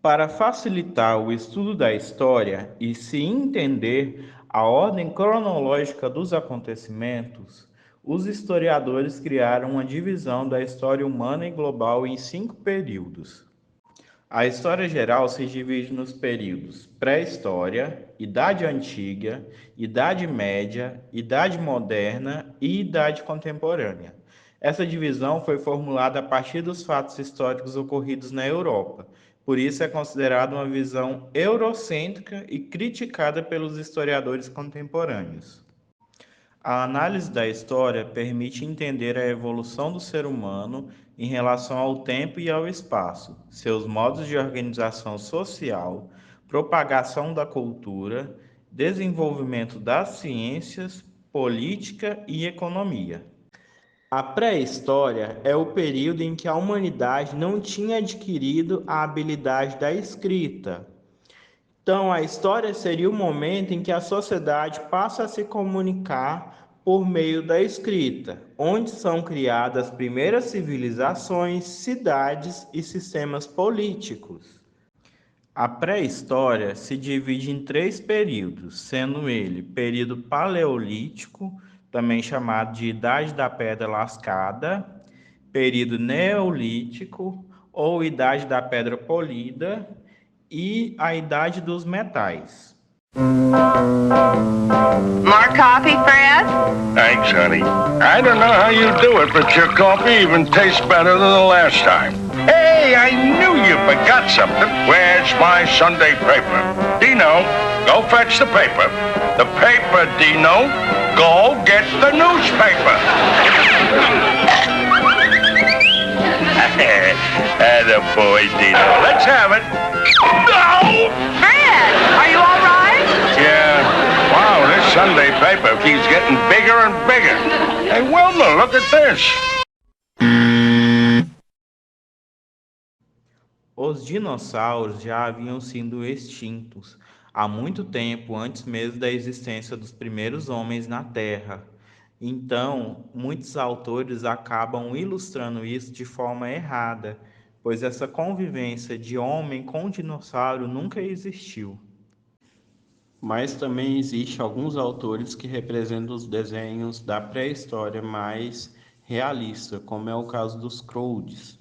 Para facilitar o estudo da história e se entender a ordem cronológica dos acontecimentos, os historiadores criaram uma divisão da história humana e global em 5 períodos. A história geral se divide nos períodos pré-história, Idade Antiga, Idade Média, Idade Moderna e Idade Contemporânea. Essa divisão foi formulada a partir dos fatos históricos ocorridos na Europa. Por isso é considerada uma visão eurocêntrica e criticada pelos historiadores contemporâneos. A análise da história permite entender a evolução do ser humano em relação ao tempo e ao espaço, seus modos de organização social, propagação da cultura, desenvolvimento das ciências, política e economia. A pré-história é o período em que a humanidade não tinha adquirido a habilidade da escrita. Então, a história seria o momento em que a sociedade passa a se comunicar por meio da escrita, onde são criadas as primeiras civilizações, cidades e sistemas políticos. A pré-história se divide em 3 períodos, sendo ele período paleolítico, também chamado de Idade da Pedra Lascada, período neolítico ou Idade da Pedra Polida e a Idade dos Metais. More coffee, Fred? Thanks, honey. I don't know how you do it, but your coffee even tastes better than the last time. Hey, I knew you forgot something. Where's my Sunday paper? Dino, go fetch the paper. The paper, Dino. Go get the newspaper. Atta boy, Dino. Let's have it. No! Fred, are you all right? Yeah. Wow, this Sunday paper keeps getting bigger and bigger. Hey, Wilma, look at this. Os dinossauros já haviam sido extintos há muito tempo antes mesmo da existência dos primeiros homens na Terra. Então, muitos autores acabam ilustrando isso de forma errada, pois essa convivência de homem com dinossauro nunca existiu. Mas também existe alguns autores que representam os desenhos da pré-história mais realista, como é o caso dos Croudes.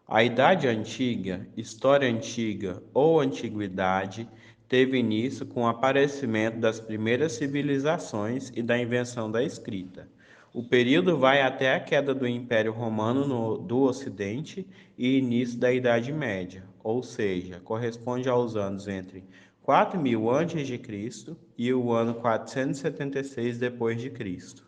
A Idade Antiga, História Antiga ou Antiguidade teve início com o aparecimento das primeiras civilizações e da invenção da escrita. O período vai até a queda do Império Romano do Ocidente e início da Idade Média, ou seja, corresponde aos anos entre 4000 a.C. e o ano 476 d.C.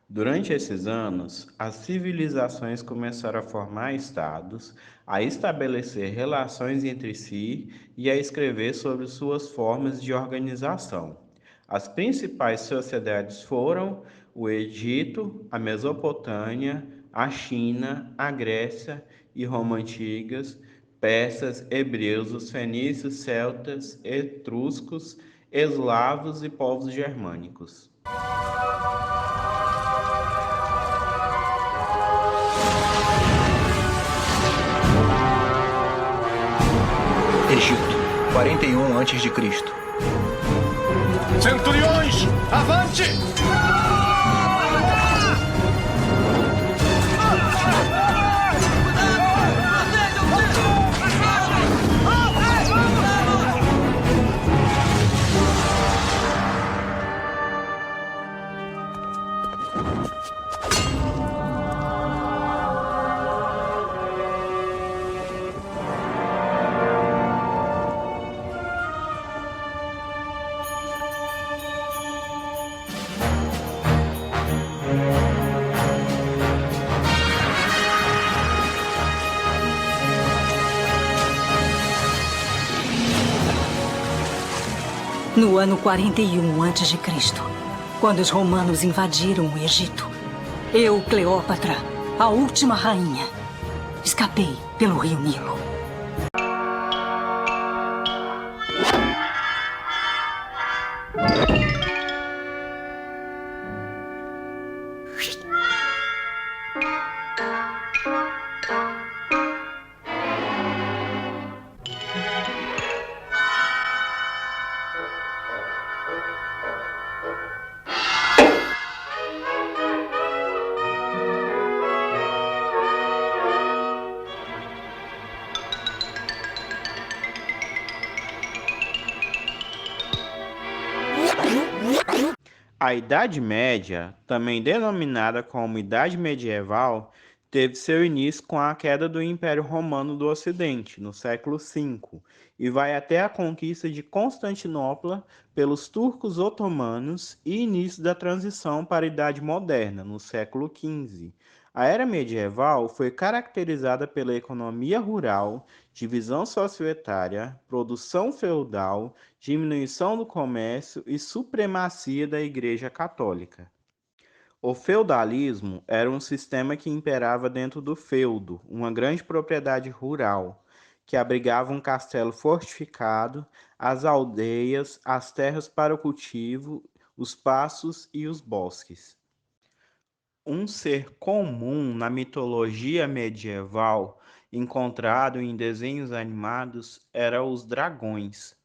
Durante esses anos, as civilizações começaram a formar estados, a estabelecer relações entre si e a escrever sobre suas formas de organização. As principais sociedades foram o Egito, a Mesopotâmia, a China, a Grécia e Roma antigas, persas, hebreus, os fenícios, celtas, etruscos, eslavos e povos germânicos. Egito, 41 a.C. Centuriões, avante! No ano 41 a.C., quando os romanos invadiram o Egito, eu, Cleópatra, a última rainha, escapei pelo rio Nilo. A Idade Média, também denominada como Idade Medieval, teve seu início com a queda do Império Romano do Ocidente, no século V, e vai até a conquista de Constantinopla pelos turcos otomanos e início da transição para a Idade Moderna, no século XV. A Era Medieval foi caracterizada pela economia rural, divisão socioetária, produção feudal, diminuição do comércio e supremacia da Igreja Católica. O feudalismo era um sistema que imperava dentro do feudo, uma grande propriedade rural, que abrigava um castelo fortificado, as aldeias, as terras para o cultivo, os pastos e os bosques. Um ser comum na mitologia medieval, encontrado em desenhos animados, era os dragões.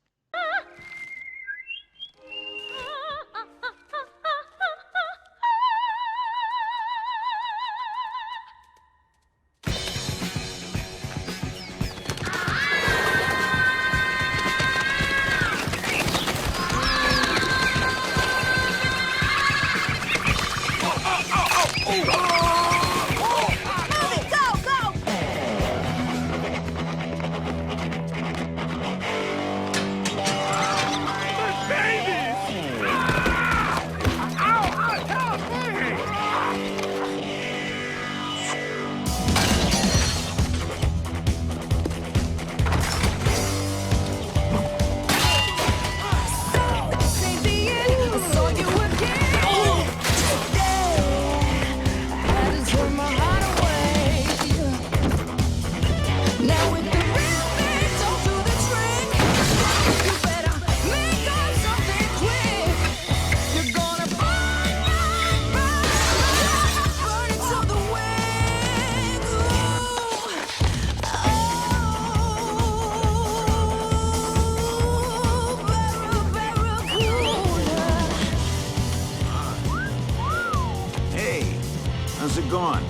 How's it going?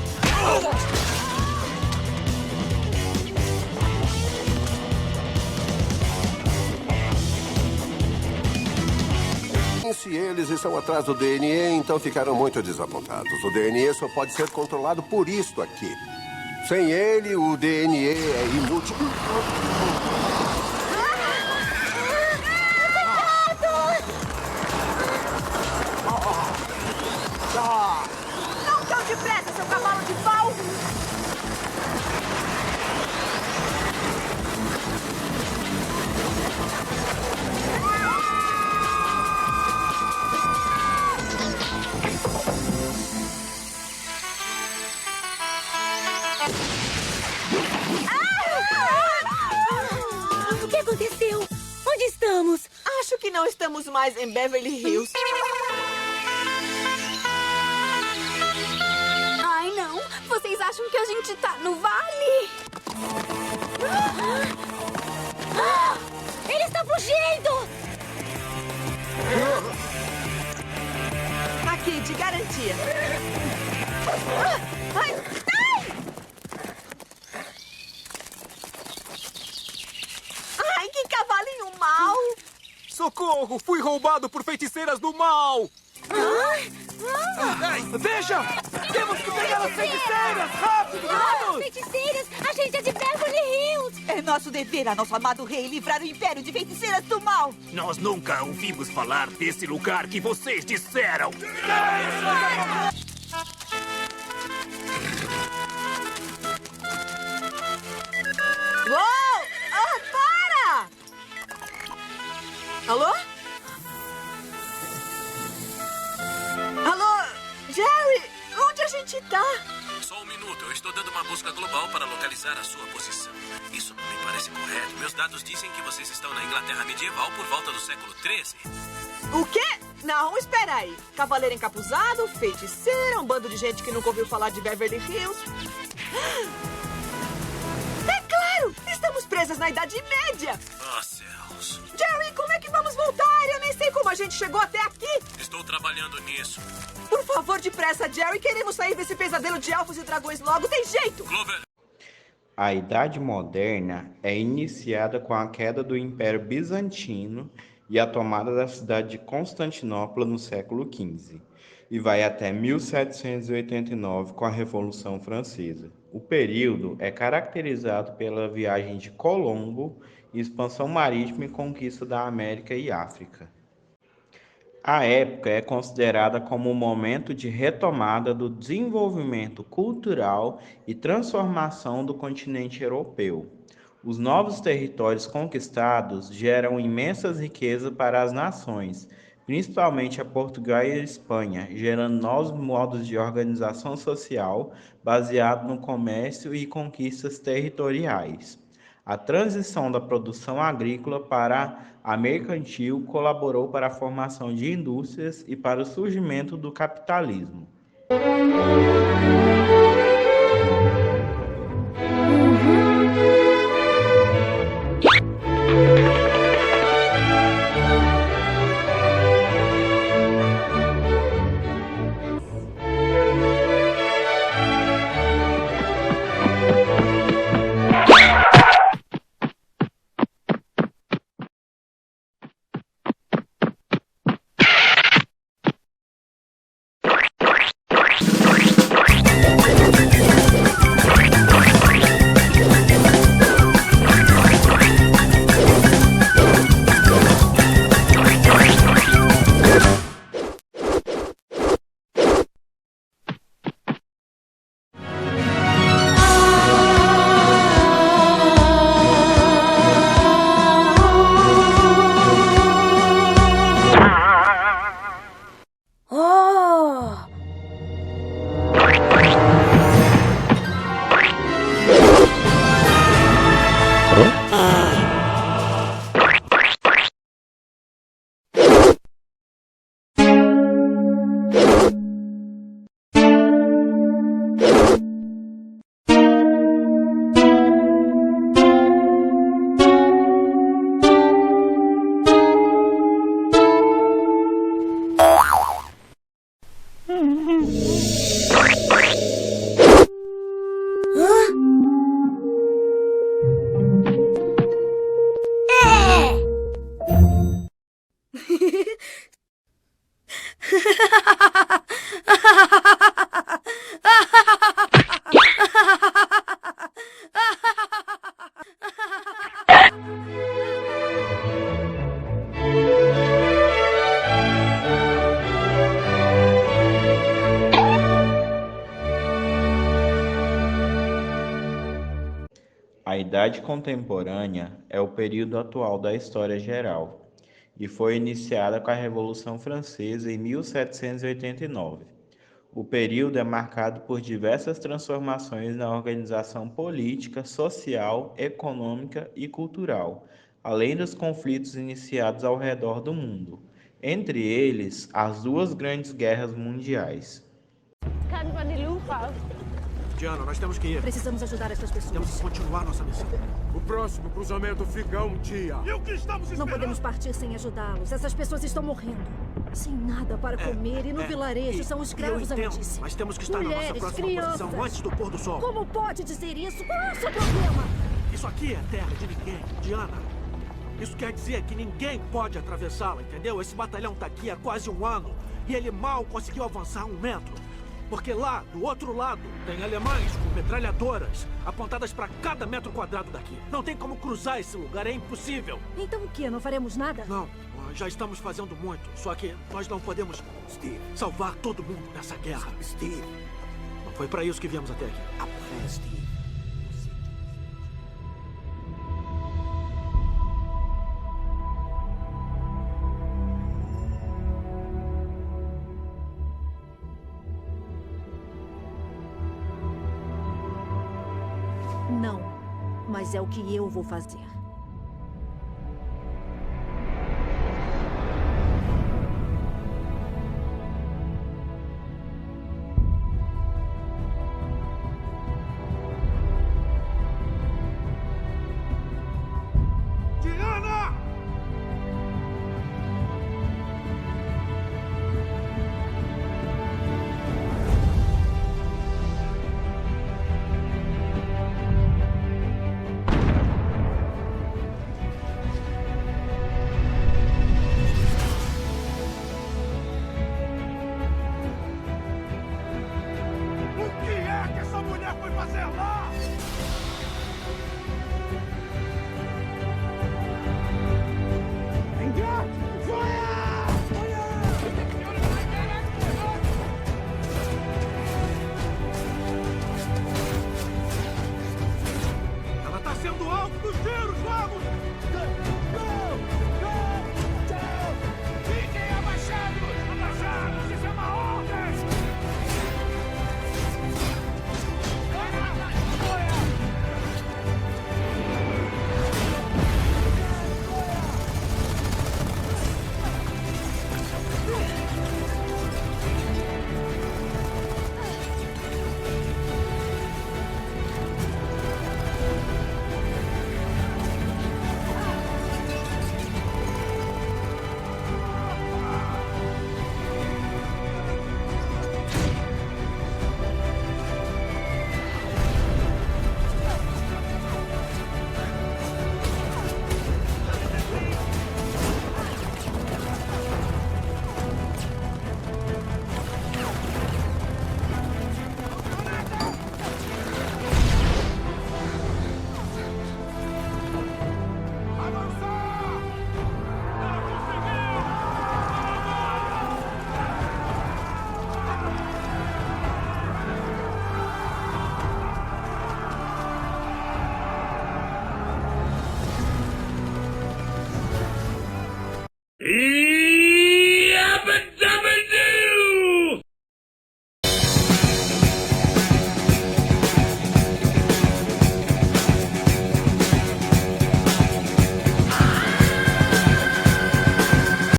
Se eles estão atrás do DNA, então ficaram muito desapontados. O DNA só pode ser controlado por isto aqui. Sem ele, o DNA é inútil. Não tão depressa, seu cavalo de pau! O que aconteceu? Onde estamos? Acho que não estamos mais em Beverly Hills. Ai, não. Vocês acham que a gente tá no vale? Ele está fugindo! Aqui, de garantia. Ai! Ai, que cavalinho mau! Socorro! Fui roubado por feiticeiras do mal! Veja! Temos que pegar as feiticeiras! Rápido, vamos! Feiticeiras! A gente é de Beverly Hills! É nosso dever a nosso amado rei livrar o império de feiticeiras do mal! Nós nunca ouvimos falar desse lugar que vocês disseram! Uou! Ah, para! Alô? Alô? Jerry, onde a gente tá? Só um minuto, eu estou dando uma busca global para localizar a sua posição. Isso não me parece correto. Meus dados dizem que vocês estão na Inglaterra medieval por volta do século XIII. O quê? Não, espera aí. Cavaleiro encapuzado, feiticeira, um bando de gente que nunca ouviu falar de Beverly Hills. É claro! Estamos presas na Idade Média! Oh, céus. Jerry, como é que vamos voltar? Eu nem sei como a gente chegou até aqui. Estou trabalhando nisso. Por favor, depressa, Jerry. Queremos sair desse pesadelo de elfos e dragões logo. Tem jeito! Clover. A Idade Moderna é iniciada com a queda do Império Bizantino e a tomada da cidade de Constantinopla no século XV, e vai até 1789 com a Revolução Francesa. O período é caracterizado pela viagem de Colombo, expansão marítima e conquista da América e África. A época é considerada como um momento de retomada do desenvolvimento cultural e transformação do continente europeu. Os novos territórios conquistados geram imensas riquezas para as nações, principalmente a Portugal e a Espanha, gerando novos modos de organização social baseado no comércio e conquistas territoriais. A transição da produção agrícola para a mercantil colaborou para a formação de indústrias e para o surgimento do capitalismo. A Idade Contemporânea é o período atual da história geral e foi iniciada com a Revolução Francesa em 1789. O período é marcado por diversas transformações na organização política, social, econômica e cultural, além dos conflitos iniciados ao redor do mundo, entre eles as duas grandes guerras mundiais. Diana, nós temos que ir. Precisamos ajudar essas pessoas. Temos que continuar nossa missão. O próximo cruzamento fica um dia. E o que estamos esperando? Não podemos partir sem ajudá-los. Essas pessoas estão morrendo. Sem nada para comer e no vilarejo são escravos, eu eu disse. Mas temos que estar Mulheres, na nossa próxima crianças. posição antes do pôr do sol. Como pode dizer isso? Qual é o seu problema? Isso aqui é terra de ninguém, Diana. Isso quer dizer que ninguém pode atravessá-la, entendeu? Esse batalhão tá aqui há quase um ano e ele mal conseguiu avançar 1 metro. Porque lá, do outro lado, tem alemães com metralhadoras apontadas para cada metro quadrado daqui. Não tem como cruzar esse lugar, é impossível. Então o quê? Não faremos nada? Não, já estamos fazendo muito. Só que nós não podemos, Steve, salvar todo mundo nessa guerra. Steve. Não foi para isso que viemos até aqui. Après, Steve. Não, mas é o que eu vou fazer.